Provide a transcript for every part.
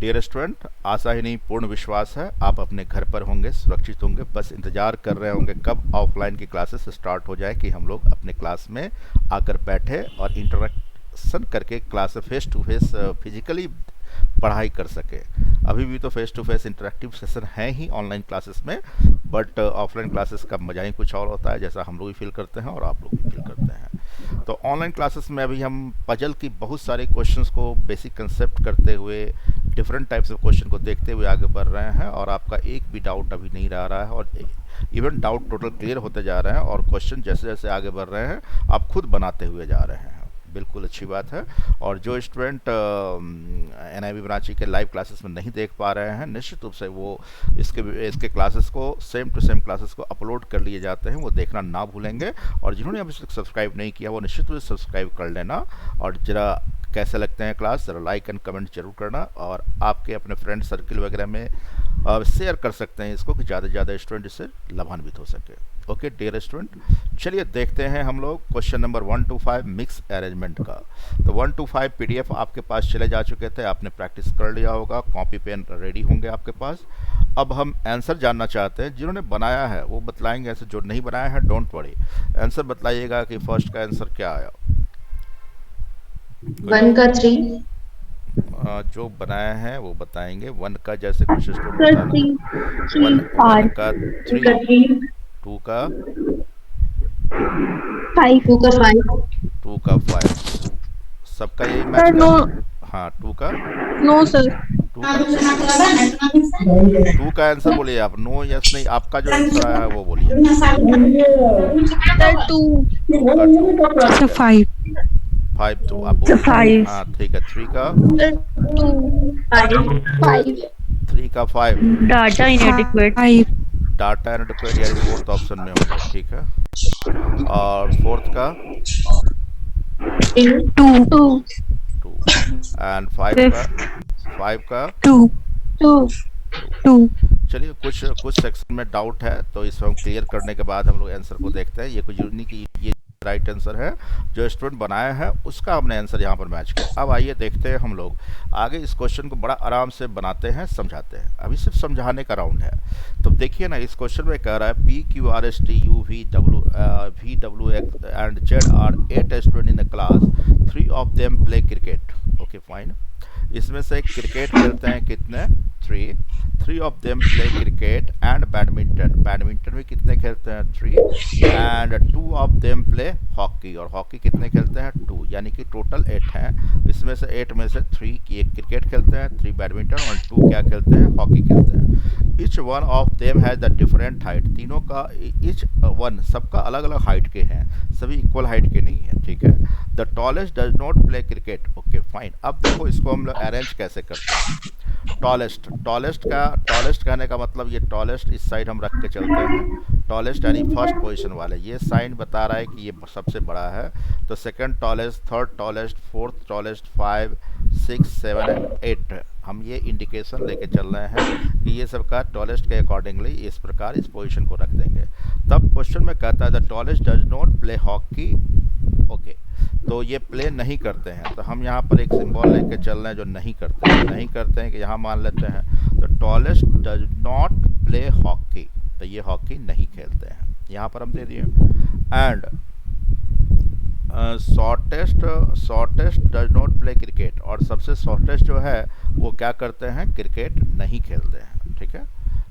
Dear student, आशा ही नहीं पूर्ण विश्वास है आप अपने घर पर होंगे, सुरक्षित होंगे। बस इंतज़ार कर रहे होंगे कब ऑफलाइन की क्लासेस स्टार्ट हो जाए कि हम लोग अपने क्लास में आकर बैठे और इंटरेक्शन करके class face to face physically पढ़ाई कर सके। अभी भी तो face to face interactive session है ही ऑनलाइन क्लासेस में, बट ऑफलाइन क्लासेस का मजा ही कुछ और होता है, जैसा हम लोग भी फील करते हैं और आप लोग भी फील करते हैं। तो ऑनलाइन क्लासेस में अभी हम पजल की बहुत सारे क्वेश्चंस को बेसिक कंसेप्ट करते हुए, डिफरेंट टाइप्स ऑफ क्वेश्चन को देखते हुए आगे बढ़ रहे हैं, और आपका एक भी डाउट अभी नहीं रह रहा है, और इवन डाउट टोटल क्लियर होते जा रहे हैं, और क्वेश्चन जैसे जैसे आगे बढ़ रहे हैं आप खुद बनाते हुए जा रहे हैं। बिल्कुल अच्छी बात है। और जो स्टूडेंट NIV ब्रांची के लाइव क्लासेस में नहीं देख पा रहे हैं, निश्चित रूप से वो इसके क्लासेस को सेम टू सेम क्लासेस को अपलोड कर लिए जाते हैं, वो देखना ना भूलेंगे। और जिन्होंने अभी तक सब्सक्राइब नहीं किया वो निश्चित रूप से सब्सक्राइब कर लेना, और जरा कैसे लगते हैं क्लास ज़रा लाइक एंड कमेंट जरूर करना, और आपके अपने फ्रेंड सर्किल वगैरह में शेयर कर सकते हैं इसको कि ज़्यादा से ज़्यादा स्टूडेंट इससे लाभान्वित हो सके। ओके डियर स्टूडेंट, चलिए देखते हैं हम लोग question number 1 to 5 mix arrangement का। तो 1 to 5 PDF आपके पास चले जा चुके थे, आपने प्रैक्टिस कर लिया होगा, कॉपी पेन रेडी होंगे आपके पास। अब हम आंसर जानना चाहते हैं। जिन्होंने बनाया है वो बतलाएंगे, ऐसे जो नहीं बनाया है डोंट वरी, आंसर बतलाइएगा कि फर्स्ट का आंसर क्या आया। 1 का 3, जो बनाया है वो बताएंगे। 1 का जैसे कुछ स्टूडेंट सर बताना, 1 का 2 3, का 3, 2 का 5 2 का 5, 2 का 5, सबका यही मैच सर नो कर। हाँ 2 का नो सर 2 का 2 का आंसर बोलिए आप। नो यस नहीं, आपका जो आंसर आया है वो बोलिए। सर 2 2 का 2, सर 5 5 2 आप सर बोलिए। 5 हाँ ठीक है। 3 का सर 2 5 3 का 5, डाटा इनएडिक्वेट 5 डाटा एनाडेक्वेट यानी फोर्थ ऑप्शन में होंगे, ठीक है। और फोर्थ का 2 2, एंड 5 का 2 2 2 चलिए कुछ कुछ सेक्शन में डाउट है, तो इसको हम क्लियर करने के बाद हम लोग आंसर को देखते हैं। ये कुछ यूनिक, ये राइट आंसर है जो स्टूडेंट बनाया है, उसका हमने आंसर यहाँ पर मैच किया। अब आइए देखते हैं हम लोग आगे इस क्वेश्चन को बड़ा आराम से बनाते हैं, समझाते हैं। अभी सिर्फ समझाने का राउंड है। तो देखिए ना, इस क्वेश्चन में कह रहा है PQRSTUVWX and Z are 8 student in the class, 3 of them play cricket. Okay fine. इसमें से क्रिकेट खेलते हैं कितने? 3 of them play cricket and badminton, badminton भी कितने खेलते हैं? 3, and 2 of them play hockey, और हॉकी कितने खेलते हैं? 2, यानी कि टोटल 8 हैं। इसमें से 8 में से 3 क्रिकेट खेलते हैं, 3 बैडमिंटन, और 2 क्या खेलते हैं? हॉकी खेलते हैं। Each one of them has the different height, तीनों का ईच वन सबका अलग अलग हाइट के हैं, सभी इक्वल हाइट के नहीं है, ठीक है। The tallest does not play cricket. Okay fine. अब देखो इसको हम लोग अरेंज कैसे करते हैं। टॉलेस्ट कहने का मतलब, ये टॉलेस्ट इस साइड हम रख के चलते हैं। टॉलेस्ट यानी फर्स्ट पोजीशन वाले, ये साइन बता रहा है कि ये सबसे बड़ा है। तो second tallest, third tallest, fourth tallest, 5 6 7 and 8 हम ये इंडिकेशन लेके चल रहे हैं कि ये सबका टॉलेस्ट के अकॉर्डिंगली इस प्रकार इस पोजीशन को रख देंगे। तब क्वेश्चन में कहता है the tallest does not play hockey. Okay, तो ये प्ले नहीं करते हैं, तो हम यहाँ पर एक सिंबल लेके चल रहे हैं जो नहीं करते हैं कि यहाँ मान लेते हैं तो tallest does not play hockey, तो ये हॉकी नहीं खेलते हैं, यहाँ पर हम दे दिए। And shortest does not play cricket, और सबसे शॉर्टेस्ट जो है वो क्या करते हैं? क्रिकेट नहीं खेलते हैं, ठीक है।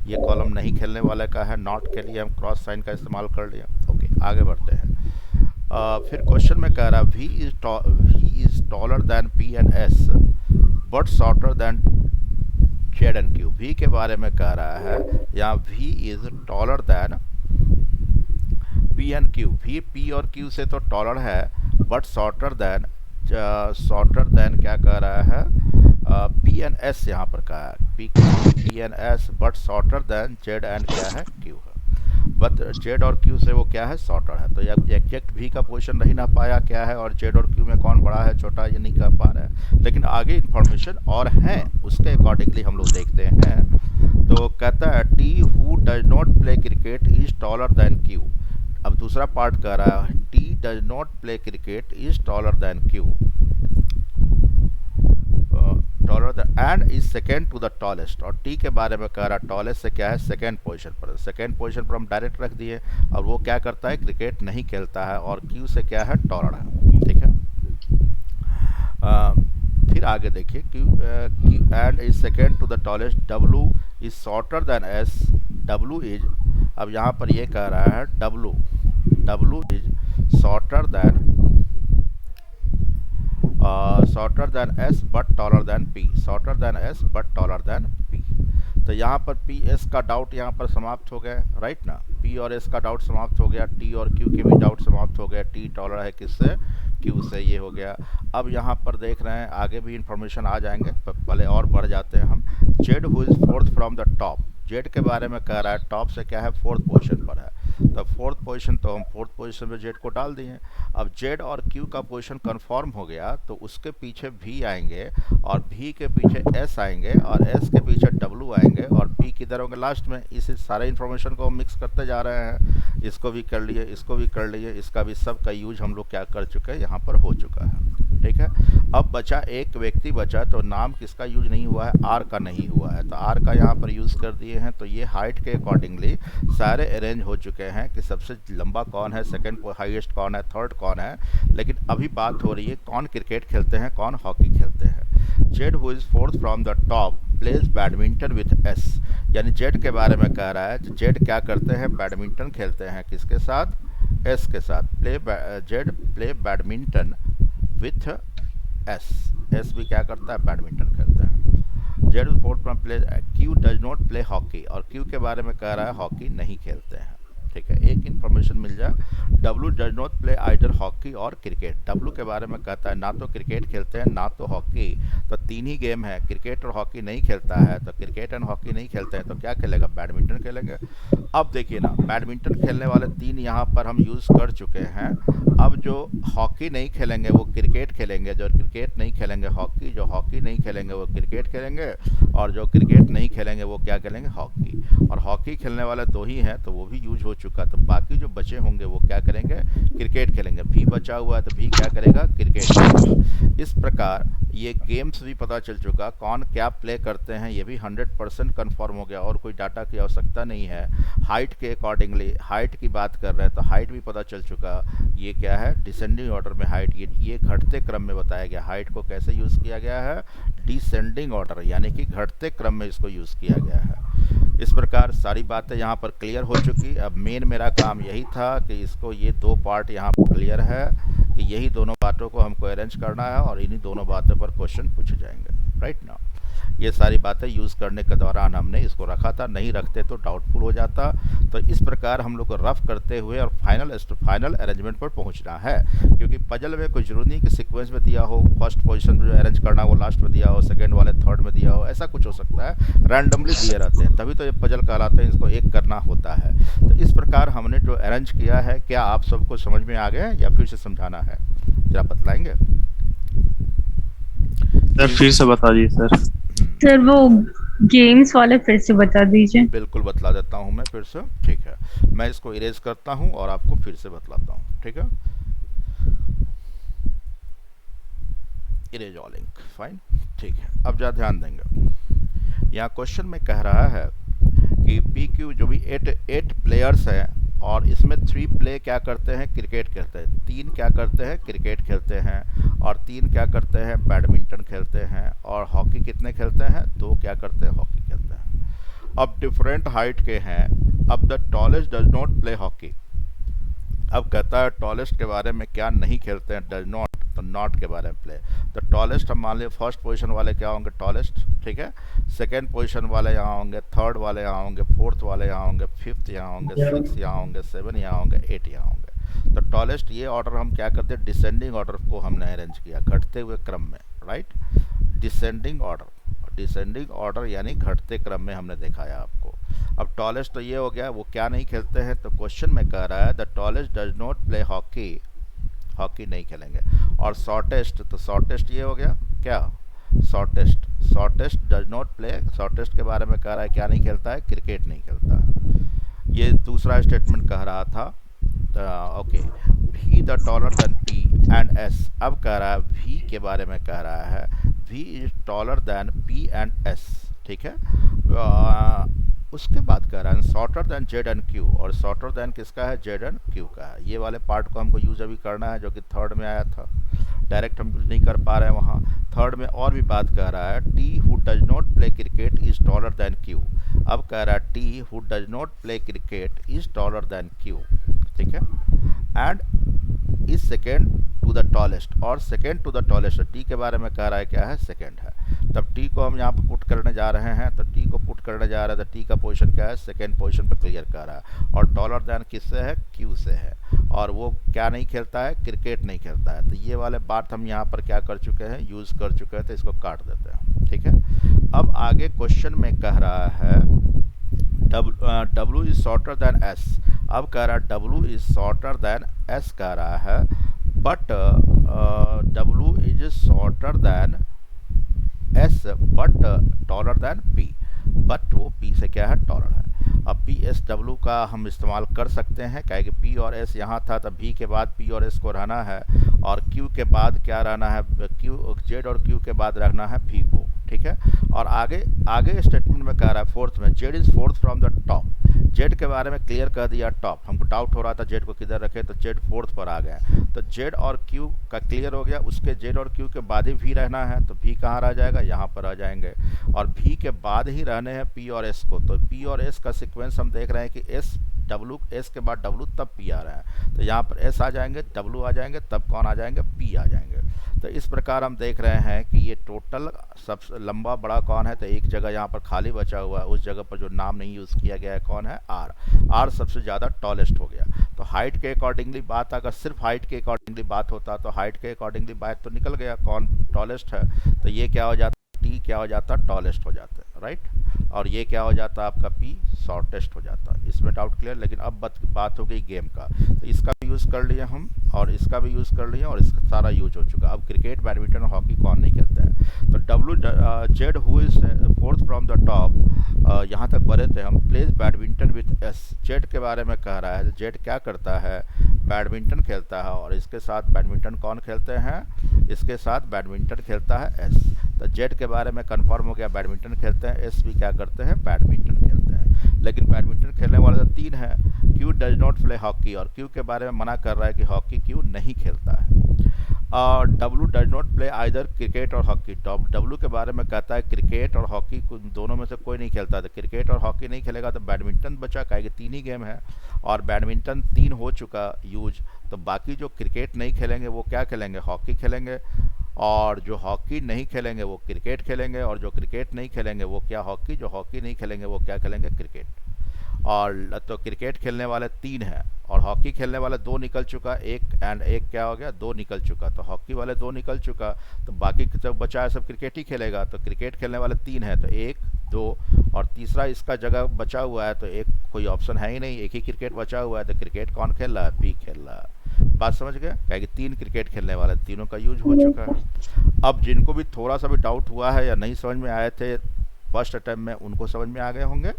ये कॉलम नहीं खेलने वाले का है, नॉट के लिए हम क्रॉस साइन का इस्तेमाल कर लिया। ओके आगे बढ़ते हैं। फिर क्वेश्चन में कह रहा है V is taller than P and S but shorter than Z and Q। V के बारे में कह रहा है यहाँ V is taller than P and Q, V P और Q से तो टॉलर है, बट shorter than क्या कह रहा है? P and S यहाँ पर कहा है, P and S but shorter than Z and क्या है? Q है। बट जेड और क्यू से वो क्या है? शॉर्टर है। तो ये एग्जैक्ट भी का पोजीशन नहीं ना पाया क्या है, और जेड और क्यू में कौन बड़ा है छोटा, ये नहीं कह पा रहे हैं, लेकिन आगे इन्फॉर्मेशन और हैं, उसके अकॉर्डिंगली हम लोग देखते हैं। तो कहता है T who does not play cricket is taller than Q. अब दूसरा पार्ट कह रहा है T does not play cricket is taller than Q. Taller and is second to the tallest, और टी के बारे में कह रहा है टॉलेस्ट से क्या है, सेकेंड पोजीशन पर। सेकेंड पोजीशन पर हम डायरेक्ट रख दिए, और वो क्या करता है, क्रिकेट नहीं खेलता है, और क्यू से क्या है, टॉलर है। ठीक है, फिर आगे देखिए, Q and is second to the tallest, W is shorter than S, W is, अब यहाँ पर ये कह रहा है W is shorter than S but taller than P, shorter than S but taller than P. तो यहाँ पर पी एस का डाउट यहाँ पर समाप्त हो गया, राइट ना, पी और एस का डाउट समाप्त हो गया, टी और क्यू के भी डाउट समाप्त हो गया, टी टॉलर है किससे, क्यू से, ये हो गया। अब यहाँ पर देख रहे हैं आगे भी इंफॉर्मेशन आ जाएंगे, पहले और बढ़ जाते हैं हम। Z who is fourth from the top, Z के बारे में कह रहा है टॉप से क्या है, फोर्थ पोजीशन पर है, तो फोर्थ पोजीशन, तो हम फोर्थ पोजीशन में जेड को डाल दिए। अब जेड और क्यू का पोजीशन कंफर्म हो गया, तो उसके पीछे भी आएंगे, और भी के पीछे एस आएंगे, और एस के पीछे डब्लू आएंगे, और पी किधर होंगे, लास्ट में। इस सारे इन्फॉर्मेशन को हम मिक्स करते जा रहे हैं, इसको भी कर लिए, इसको भी कर लिए, इसका भी सब का यूज हम लोग क्या कर चुके हैं, यहाँ पर हो चुका है। ठीक है, अब बचा एक व्यक्ति बचा, तो नाम किसका यूज नहीं हुआ है, आर का नहीं हुआ है, तो आर का यहाँ पर यूज़ कर दिए हैं। तो ये हाइट के अकॉर्डिंगली सारे अरेंज हो चुके हैं कि सबसे लंबा कौन है, सेकंड हाईएस्ट कौन है, थर्ड कौन है। लेकिन अभी बात हो रही है कौन क्रिकेट खेलते हैं, कौन हॉकी खेलते हैं। Z who is fourth from the top plays badminton with S, यानी जेड के बारे में कह रहा है, जेड क्या करते हैं, बैडमिंटन खेलते हैं, किसके साथ, एस के साथ। Z play badminton with S, S भी क्या करता है, बैडमिंटन खेलता है। Z fourth from play, Q does not play hockey, और क्यू के बारे में कह रहा है हॉकी नहीं खेलते हैं। ठीक है, एक इन्फॉर्मेशन मिल जाए, W does not play either hockey और क्रिकेट, डब्लू के बारे में कहता है ना तो क्रिकेट खेलते हैं ना तो हॉकी, तो तीन ही गेम है, क्रिकेट और हॉकी नहीं खेलता है, तो क्रिकेट एंड हॉकी नहीं खेलते हैं, तो क्या खेलेगा, बैडमिंटन खेलेंगे। अब देखिए ना, बैडमिंटन खेलने वाले तीन यहाँ पर हम यूज़ कर चुके हैं। अब जो हॉकी नहीं खेलेंगे वो क्रिकेट खेलेंगे, जो क्रिकेट नहीं खेलेंगे हॉकी, जो हॉकी नहीं खेलेंगे वो क्रिकेट खेलेंगे, और जो क्रिकेट नहीं खेलेंगे वो क्या खेलेंगे, हॉकी। और हॉकी खेलने वाले दो ही हैं, तो वो भी यूज हो चुका, तो बाकी जो बचे होंगे वो क्या करेंगे, क्रिकेट खेलेंगे। भी बचा हुआ है तो भी क्या करेगा, क्रिकेट खेलेगा। इस प्रकार ये गेम्स भी पता चल चुका, कौन क्या प्ले करते हैं ये भी 100% कन्फर्म हो गया, और कोई डाटा की आवश्यकता नहीं है। हाइट के अकॉर्डिंगली, हाइट की बात कर रहे हैं तो हाइट भी पता चल चुका, ये क्या है, डिसेंडिंग ऑर्डर में हाइट, ये घटते क्रम में बताया गया। हाइट को कैसे यूज़ किया गया है, डिसेंडिंग ऑर्डर, यानी कि घटते क्रम में इसको यूज़ किया गया है। इस प्रकार सारी बातें यहाँ पर क्लियर हो चुकी। अब मेन मेरा काम यही था कि इसको, ये दो पार्ट यहाँ पर क्लियर है कि यही दोनों बातों को हमको अरेंज करना है, और इन्हीं दोनों बातों पर क्वेश्चन पूछे जाएंगे, राइट ना। ये सारी बातें यूज़ करने के दौरान हमने इसको रखा था, नहीं रखते तो डाउटफुल हो जाता। तो इस प्रकार हम लोग को रफ करते हुए और फाइनल अरेंजमेंट पर पहुंचना है, क्योंकि पजल में कोई जरूरी नहीं कि सीक्वेंस में दिया हो, फर्स्ट पोजीशन में जो अरेंज करना वो लास्ट में दिया हो, सेकंड वाले थर्ड में दिया हो, ऐसा कुछ हो सकता है, रैंडमली दिए रहते हैं, तभी तो ये पजल कहलाते हैं, इसको एक करना होता है। तो इस प्रकार हमने जो अरेंज किया है, क्या आप सबको समझ में आ गया या फिर से समझाना है, जरा बतलाएंगे सर, फिर से बता दीजिए सर। सर वो गेम्स वाले फिर से बता दीजिए। बिल्कुल बतला देता हूँ मैं फिर से। ठीक है, मैं इसको इरेज करता हूँ और आपको फिर से बतलाता हूँ। ठीक है, इरेज ऑल इंक, फाइन। ठीक है, अब जरा ध्यान देंगे, यहाँ क्वेश्चन में कह रहा है कि पी क्यू जो भी 8 प्लेयर्स हैं, और इसमें 3 प्ले क्या करते हैं, क्रिकेट खेलते हैं, 3 क्या करते हैं, क्रिकेट खेलते हैं, और 3 क्या करते हैं, बैडमिंटन खेलते हैं, और हॉकी कितने खेलते हैं, 2 क्या करते हैं, हॉकी खेलते हैं। अब डिफरेंट हाइट के हैं। अब the tallest does not play hockey, अब कहता है टॉलेस्ट के बारे में क्या नहीं खेलते हैं, डज नॉट, तो नॉट के बारे में प्ले। तो टॉलेस्ट हम मान लिया फर्स्ट पोजीशन वाले क्या होंगे, टॉलेस्ट, ठीक है, सेकंड पोजीशन वाले यहाँ होंगे, थर्ड वाले यहाँ होंगे, फोर्थ वाले यहाँ होंगे, फिफ्थ यहाँ होंगे, 6 यहाँ होंगे, 7 यहाँ होंगे, 8 यहाँ होंगे। तो टॉलेस्ट, ये ऑर्डर हम क्या करते हैं, डिसेंडिंग ऑर्डर को हमने अरेंज किया, घटते हुए क्रम में, राइट, डिसेंडिंग ऑर्डर यानी घटते क्रम में हमने दिखाया आपको। अब टॉलेस्ट तो ये हो गया, वो क्या नहीं खेलते हैं, तो क्वेश्चन में कह रहा है the tallest does not play hockey, hockey नहीं खेलेंगे। और शॉर्टेस्ट, तो शॉर्टेस्ट ये हो गया क्या, shortest does not play, shortest के बारे में कह रहा है क्या नहीं खेलता है, क्रिकेट नहीं खेलता है। ये दूसरा स्टेटमेंट कह रहा था। ओके, भी the taller than P and S, अब कह रहा है भी के बारे में कह रहा है, V is taller then P and S, ठीक है। उसके बाद कह रहा है shorter than Z and Q, और शॉर्टर देन किसका है, Z एंड Q का है। ये वाले पार्ट को हमको यूज अभी करना है, जो कि थर्ड में आया था, डायरेक्ट हम यूज नहीं कर पा रहे हैं वहाँ। थर्ड में और भी बात कह रहा है, T who does not play cricket is taller than Q। अब कह रहा है T who does not play cricket is taller than Q, ठीक है। And is second to the tallest, और second to the tallest, T के बारे में कह रहा है क्या है, सेकेंड है। तब टी को हम यहाँ पर पुट करने जा रहे हैं, तो टी को पुट करने जा रहे हैं, तो टी का पोजीशन क्या है, सेकेंड पोजीशन पर क्लियर कर रहा है। और टॉलर देन किससे है, क्यू से है। और वो क्या नहीं खेलता है, क्रिकेट नहीं खेलता है। तो ये वाले बात हम यहाँ पर क्या कर चुके हैं, यूज़ कर चुके हैं, तो इसको काट देते हैं, ठीक है। अब आगे क्वेश्चन में कह रहा है W is shorter then S। अब कह रहा है W is shorter then S कह रहा है, but W is shorter then S but taller then P, but वो P से क्या है, टॉलर है। अब P S W का हम इस्तेमाल कर सकते हैं, क्या है कि P और S यहाँ था, तब V के बाद P और S को रहना है, और Q के बाद क्या रहना है, Z और Q के बाद रखना है V को, ठीक है। और आगे स्टेटमेंट में कह रहा है फोर्थ में, Z is fourth from the top. Z के बारे में क्लियर कर दिया टॉप, हमको डाउट हो रहा था Z को किधर रखे, तो Z फोर्थ पर आ गया। तो Z और Q का क्लियर हो गया, उसके Z और Q के बाद ही V रहना है, तो V कहाँ रह जाएगा, यहाँ पर आ जाएंगे। और V के बाद ही रहने हैं P और S को, तो P और S का सीक्वेंस हम देख रहे हैं कि S के बाद W तब P आ रहा है, तो यहाँ पर S आ जाएंगे, W आ जाएंगे, तब कौन आ जाएंगे, P आ जाएंगे। तो इस प्रकार हम देख रहे हैं कि ये टोटल सबसे लंबा बड़ा कौन है, तो एक जगह यहाँ पर खाली बचा हुआ है, उस जगह पर जो नाम नहीं यूज़ किया गया है कौन है, R सबसे ज़्यादा टॉलेस्ट हो गया। तो हाइट के अकॉर्डिंगली बात, अगर सिर्फ हाइट के अकॉर्डिंगली बात होता तो हाइट के अकॉर्डिंगली बात तो निकल गया कौन टॉलेस्ट है, तो ये क्या हो जाता, T क्या हो जाता, टॉलेस्ट हो जाता है, राइट। और ये क्या हो जाता आपका, P शॉर्टेस्ट हो जाता। इसमें डाउट क्लियर। लेकिन अब बात हो गई गेम का, तो इसका भी यूज़ कर लिए हम, और इसका भी यूज़ कर लिए, और इसका सारा यूज हो चुका। अब क्रिकेट, बैडमिंटन और हॉकी कौन नहीं खेलते हैं, तो Z who is fourth from the top, यहाँ तक पढ़े थे हम, plays badminton with S। Z के बारे में कह रहा है, Z क्या करता है, बैडमिंटन खेलता है, और इसके साथ बैडमिंटन कौन खेलते हैं, इसके साथ बैडमिंटन खेलता है S। तो Z के बारे में कंफर्म हो गया, बैडमिंटन खेलते हैं, S भी क्या करते हैं, बैडमिंटन खेलते हैं। लेकिन बैडमिंटन खेलने वाले तो 3 हैं, Q does not play hockey, और Q के बारे में मना कर रहा है कि हॉकी Q नहीं खेलता है। और W does not play either cricket और हॉकी, W के बारे में कहता है क्रिकेट और हॉकी दोनों में से कोई नहीं खेलता। तो क्रिकेट और हॉकी नहीं खेलेगा, तो बैडमिंटन बचा, कहेगा 3 ही गेम है, और बैडमिंटन 3 हो चुका यूज, तो बाकी जो क्रिकेट नहीं खेलेंगे वो क्या खेलेंगे, हॉकी खेलेंगे, और जो हॉकी नहीं खेलेंगे वो क्रिकेट खेलेंगे, और जो क्रिकेट नहीं खेलेंगे वो क्या, हॉकी, जो हॉकी नहीं खेलेंगे वो क्या खेलेंगे, क्रिकेट। और तो क्रिकेट खेलने वाले 3 हैं, और हॉकी खेलने वाले 2 निकल चुका, एक क्या हो गया, 2 निकल चुका। तो हॉकी वाले 2 निकल चुका, तो बाकी जब बचा है सब क्रिकेट ही खेलेगा। तो क्रिकेट खेलने वाले 3 हैं, तो 1, 2 और तीसरा इसका जगह बचा हुआ है, तो एक कोई ऑप्शन है ही नहीं, एक ही क्रिकेट बचा हुआ है, तो क्रिकेट कौन खेल रहा है, P खेल रहा है। बात समझ गए, क्या कि 3 क्रिकेट खेलने वाले, तीनों का यूज हो चुका है। अब जिनको भी थोड़ा सा भी डाउट हुआ है या नहीं समझ में आए थे फर्स्ट अटेम्प्ट में, उनको समझ में आ गए होंगे,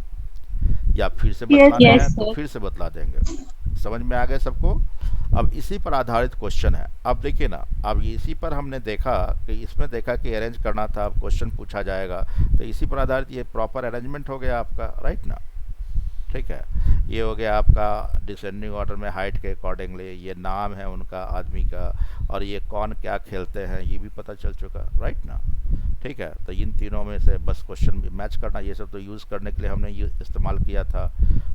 या फिर से बतलाना है तो फिर से बतला देंगे। समझ में आ गए सबको। अब इसी पर आधारित क्वेश्चन है। अब देखिए ना, अब इसी पर हमने देखा कि इसमें देखा कि अरेंज करना था, अब क्वेश्चन पूछा जाएगा, तो इसी पर आधारित ये प्रॉपर अरेंजमेंट हो गया आपका, राइट ना, ठीक है। ये हो गया आपका डिसेंडिंग ऑर्डर में हाइट के अकॉर्डिंगली, ये नाम है उनका आदमी का, और ये कौन क्या खेलते हैं ये भी पता चल चुका, राइट ना, ठीक है। तो इन तीनों में से बस क्वेश्चन भी मैच करना, ये सब तो यूज़ करने के लिए हमने ये इस्तेमाल किया था,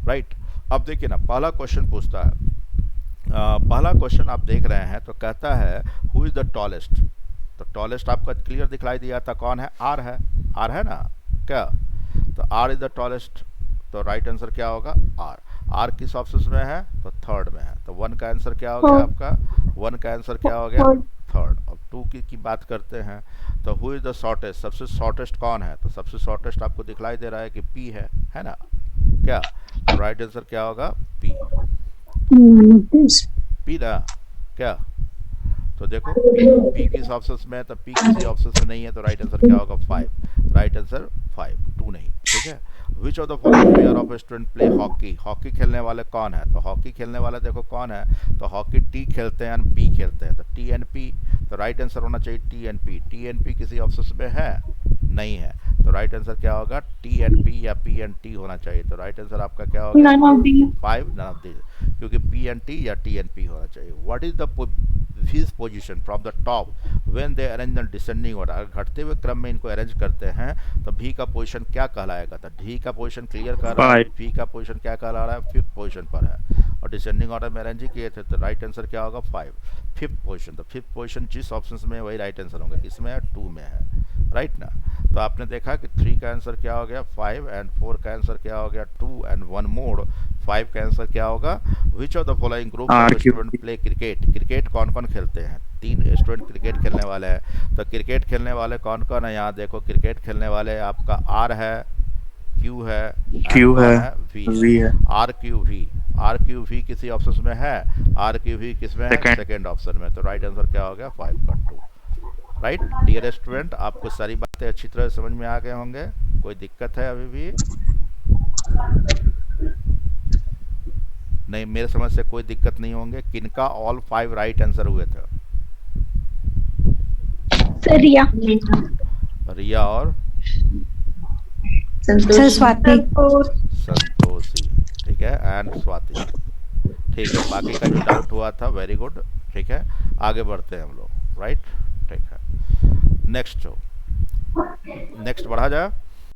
राइट। अब देखिए ना, पहला क्वेश्चन पूछता है, पहला क्वेश्चन आप देख रहे हैं, तो कहता है हु इज़ द टॉलेस्ट। तो टॉलेस्ट आपका क्लियर दिखलाई दिया था, कौन है, R है, R है ना क्या, तो R इज़ द टॉलेस्ट, तो राइट आंसर क्या होगा, R किस ऑप्शन में है, तो थर्ड में है। तो 1 का आंसर क्या हो गया आपका, 1 का आंसर क्या हो गया, थर्ड। अब 2 की बात करते हैं, तो हु इज द शॉर्टेस्ट, सबसे शॉर्टेस्ट कौन है, तो सबसे शॉर्टेस्ट आपको दिखलाई दे रहा है कि P है ना क्या, तो राइट आंसर क्या होगा, P ना क्या। तो देखो P किस ऑप्शन में है, तो P किसी ऑप्शन में नहीं है, तो राइट आंसर क्या होगा, 5, राइट आंसर 5, 2 नहीं, ठीक है। Which of the following pair of student play hockey, hockey खेलने वाले कौन है, तो हॉकी खेलने वाले देखो कौन है, तो हॉकी T खेलते हैं एंड P खेलते हैं, तो T एंड P, तो राइट आंसर होना चाहिए TNP। TNP किसी ऑप्शन में है नहीं है, तो राइट आंसर क्या होगा TNP या PNT होना चाहिए। तो राइट आंसर आपका क्या होगा None of the 5, none of this, क्योंकि PNT या TNP होना चाहिए। What is the his position from the top when they arrange in descending order, अगर घटते हुए क्रम में इनको अरेंज करते हैं तो भी का पोजीशन क्या कहलाएगा। तो डी का पोजीशन क्लियर कर रहा है, 5 पी का पोजीशन क्या कहला रहा है 5th पोजीशन पर है, और डिसेंडिंग ऑर्डर में अरेंज ही किए थे, तो राइट आंसर क्या होगा 5, 5th पोजीशन। तो 5th पोजीशन जिस ऑप्शन में है वही राइट आंसर होगा, किसमें है 2 में है, राइट ना। तो आपने देखा कि 3 का आंसर क्या हो गया 5, एंड 4 का आंसर क्या हो गया 2, एंड 1 मोर 5 का आंसर क्या होगा, which of the following group of RQ student play cricket. Cricket कौन कौन खेलते हैं, 3 स्टूडेंट क्रिकेट खेलने वाले हैं। तो क्रिकेट खेलने वाले कौन कौन है, यहाँ देखो क्रिकेट खेलने वाले आपका R है, Q है, Q है, V V है, है, RQV किसी ऑप्शन में है, RQV किसमें है सेकंड। सेकेंड ऑप्शन में। तो राइट आंसर क्या हो गया 5 का 2, राइट। डियर स्टूडेंट, आपको सारी बातें अच्छी तरह समझ में आ गए होंगे, कोई दिक्कत है अभी भी नहीं, मेरे समझ से कोई दिक्कत नहीं होंगे। किनका ऑल 5 राइट आंसर हुए थे, Sir, Riya. रिया और Sir, Swati. संतोषी, ठीक है, एंड स्वाति, ठीक है। बाकी का जो डाउट हुआ था वेरी गुड, ठीक है, आगे बढ़ते हैं हम लोग, राइट, ठीक है। नेक्स्ट बढ़ा जाए।